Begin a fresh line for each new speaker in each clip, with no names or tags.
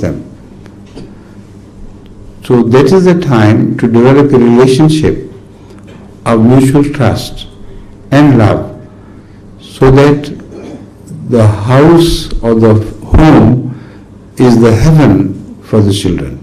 them. So that is the time to develop a relationship of mutual trust and love, so that the house or the home is the heaven for the children.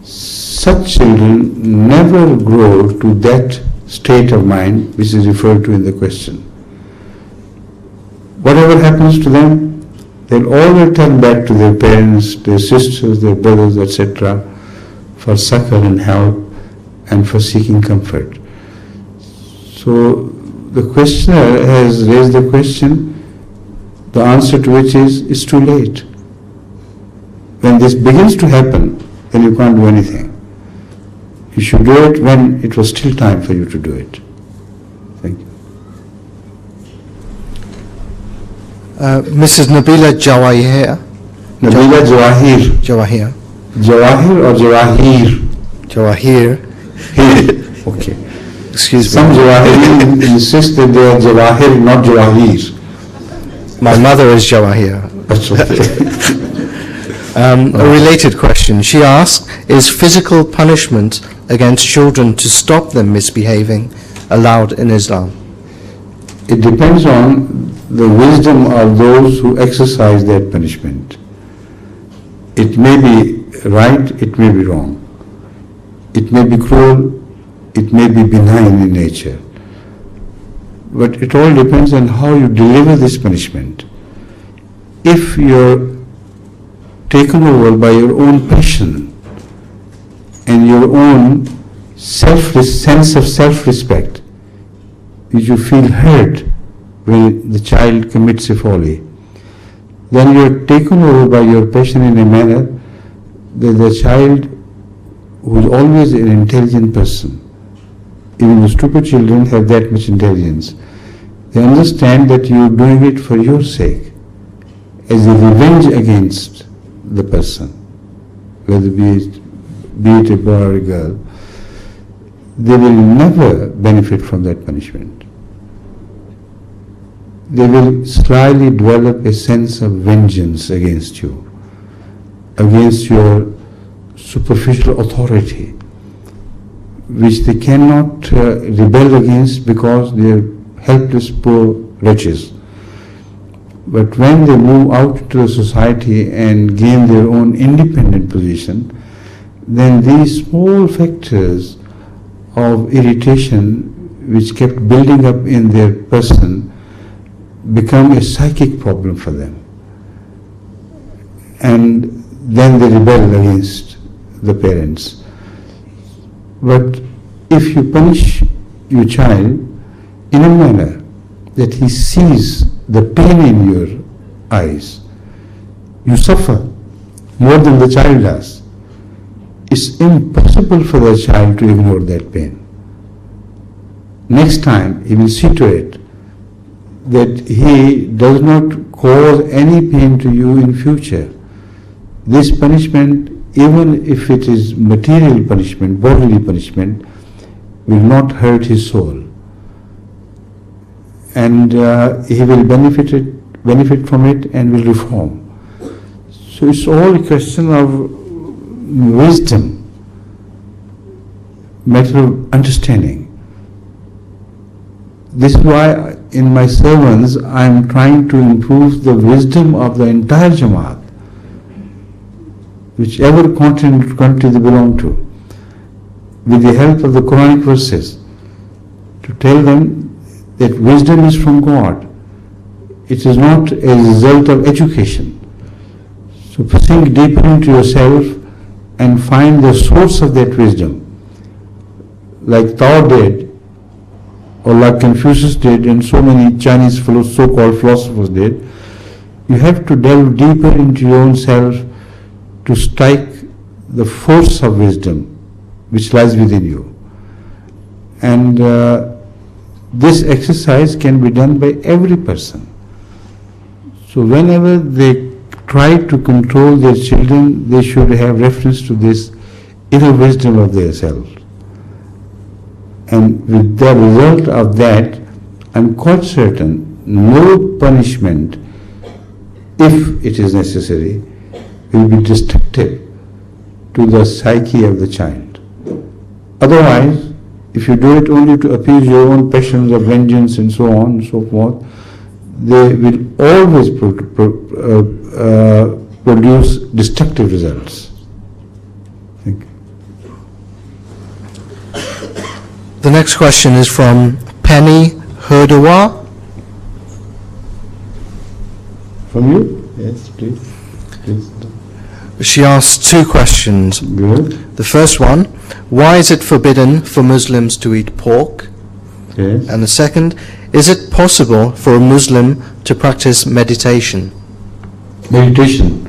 Such children never grow to that state of mind which is referred to in the question. Whatever happens to them, they'll always turn back to their parents, their sisters, their brothers, etc., for succor and help and for seeking comfort. So the questioner has raised the question, the answer to which is, it's too late. When this begins to happen, then you can't do anything. You should do it when it was still time for you to do it. Thank you.
Mrs. Nabila Jawahir.
Nabila Jawahir.
Jawahir.
Jawahir or Jawahir?
Jawahir.
Okay.
Excuse me.
Some Jawahir insist that they are Jawahir, not Jawahir.
My mother is Jawahir.
That's okay.
A related question. She asks, is physical punishment against children to stop them misbehaving allowed in Islam?
It depends on the wisdom of those who exercise that punishment. It may be right, it may be wrong. It may be cruel, it may be benign in nature. But it all depends on how you deliver this punishment. If you're taken over by your own passion and your own sense of self-respect, which you feel hurt when the child commits a folly, then you're taken over by your passion in a manner that the child, who is always an intelligent person, even the stupid children have that much intelligence, they understand that you're doing it for your sake, as a revenge against the person, whether be it a boy or a girl. They will never benefit from that punishment. They will slyly develop a sense of vengeance against you, against your superficial authority, which they cannot rebel against because they are helpless, poor wretches. But when they move out into the society and gain their own independent position, then these small factors of irritation which kept building up in their person become a psychic problem for them. And then they rebel against the parents. But if you punish your child in a manner that he sees the pain in your eyes, you suffer more than the child does. It's impossible for the child to ignore that pain. Next time he will see to it that he does not cause any pain to you in future. This punishment, even if it is material punishment, bodily punishment, will not hurt his soul. And he will benefit from it and will reform. So it's all a question of wisdom, matter of understanding. This is why in my sermons I am trying to improve the wisdom of the entire Jamaat, whichever country they belong to, with the help of the Quranic verses, to tell them that wisdom is from God. It is not a result of education. So sink deeper into yourself and find the source of that wisdom, like Tao did, or like Confucius did, and so many Chinese so-called philosophers did. You have to delve deeper into your own self to strike the force of wisdom which lies within you. And this exercise can be done by every person. So whenever they try to control their children, they should have reference to this inner wisdom of their self. And with the result of that, I'm quite certain no punishment, if it is necessary, will be destructive to the psyche of the child. Otherwise, if you do it only to appease your own passions of vengeance and so on and so forth, they will always produce destructive results. Thank you.
The next question is from Penny Herdawa.
From you? Yes, please. Please.
She asks two questions.
Good.
The first one, why is it forbidden for Muslims to eat pork?
Yes.
And the second, is it possible for a Muslim to practice meditation?
Meditation.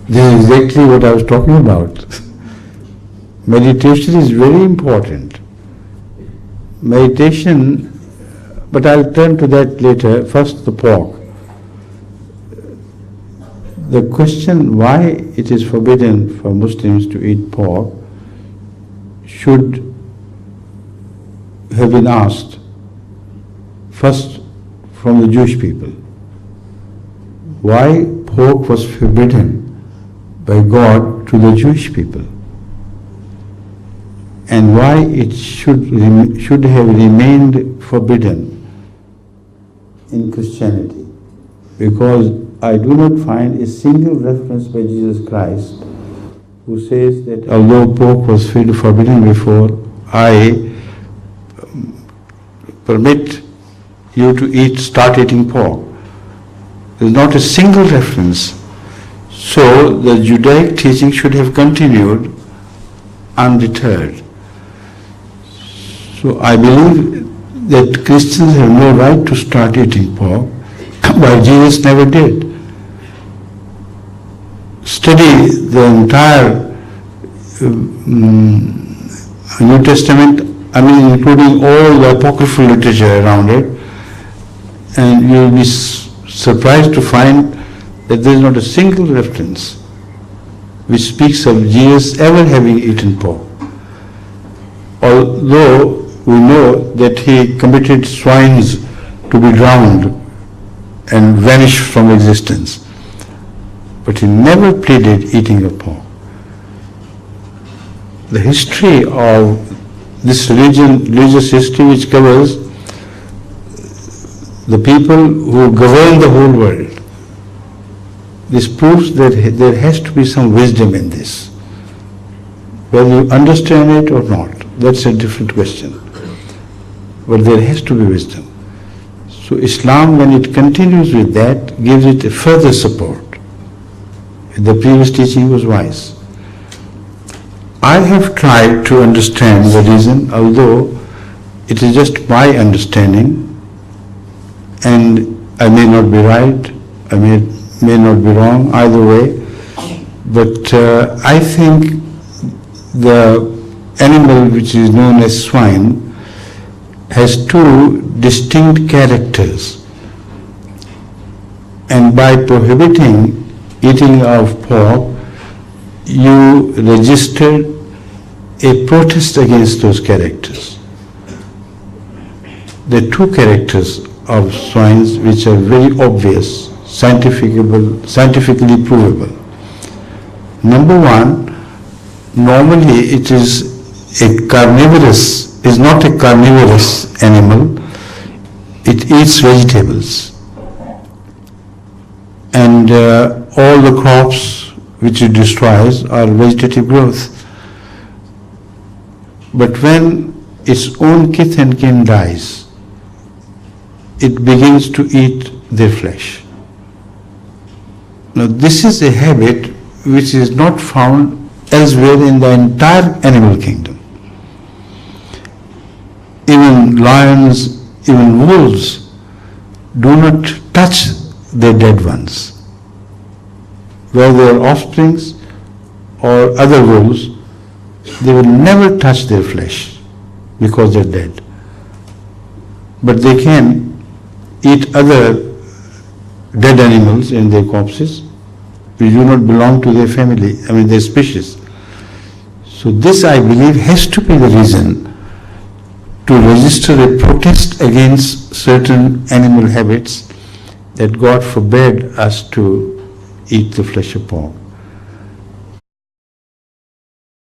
This is exactly what I was talking about. Meditation is very important. Meditation, but I'll turn to that later. First, the pork. The question why it is forbidden for Muslims to eat pork should have been asked first from the Jewish people. Why pork was forbidden by God to the Jewish people, and why it should have remained forbidden in Christianity. Because I do not find a single reference by Jesus Christ who says that although pork was forbidden before, I permit you to start eating pork. There is not a single reference. So the Judaic teaching should have continued undeterred. So I believe that Christians have no right to start eating pork, while Jesus never did. Study the entire New Testament, including all the apocryphal literature around it, and you will be surprised to find that there is not a single reference which speaks of Jesus ever having eaten pork. Although we know that he committed swines to be drowned and vanish from existence, but he never pleaded eating of pork. The history of this religious history, which covers the people who govern the whole world, this proves that there has to be some wisdom in this. Whether you understand it or not, that's a different question. But there has to be wisdom. So Islam, when it continues with that, gives it a further support. The previous teaching was wise. I have tried to understand the reason, although it is just my understanding, and I may not be right, I may not be wrong, either way, but I think the animal which is known as swine has two distinct characters, and by prohibiting eating of pork, you registered a protest against those characters. The two characters of swines which are very obvious, scientifically provable. Number one, normally it is not a carnivorous animal. It eats vegetables, and all the crops which it destroys are vegetative growth. But when its own kith and kin dies, it begins to eat their flesh. Now this is a habit which is not found elsewhere in the entire animal kingdom. Even lions, even wolves do not touch their dead ones. Whether they are offsprings or other wolves, they will never touch their flesh because they are dead. But they can eat other dead animals and their corpses which do not belong to their family, their species. So this, I believe, has to be the reason to register a protest against certain animal habits that God forbade us to eat the flesh of pork.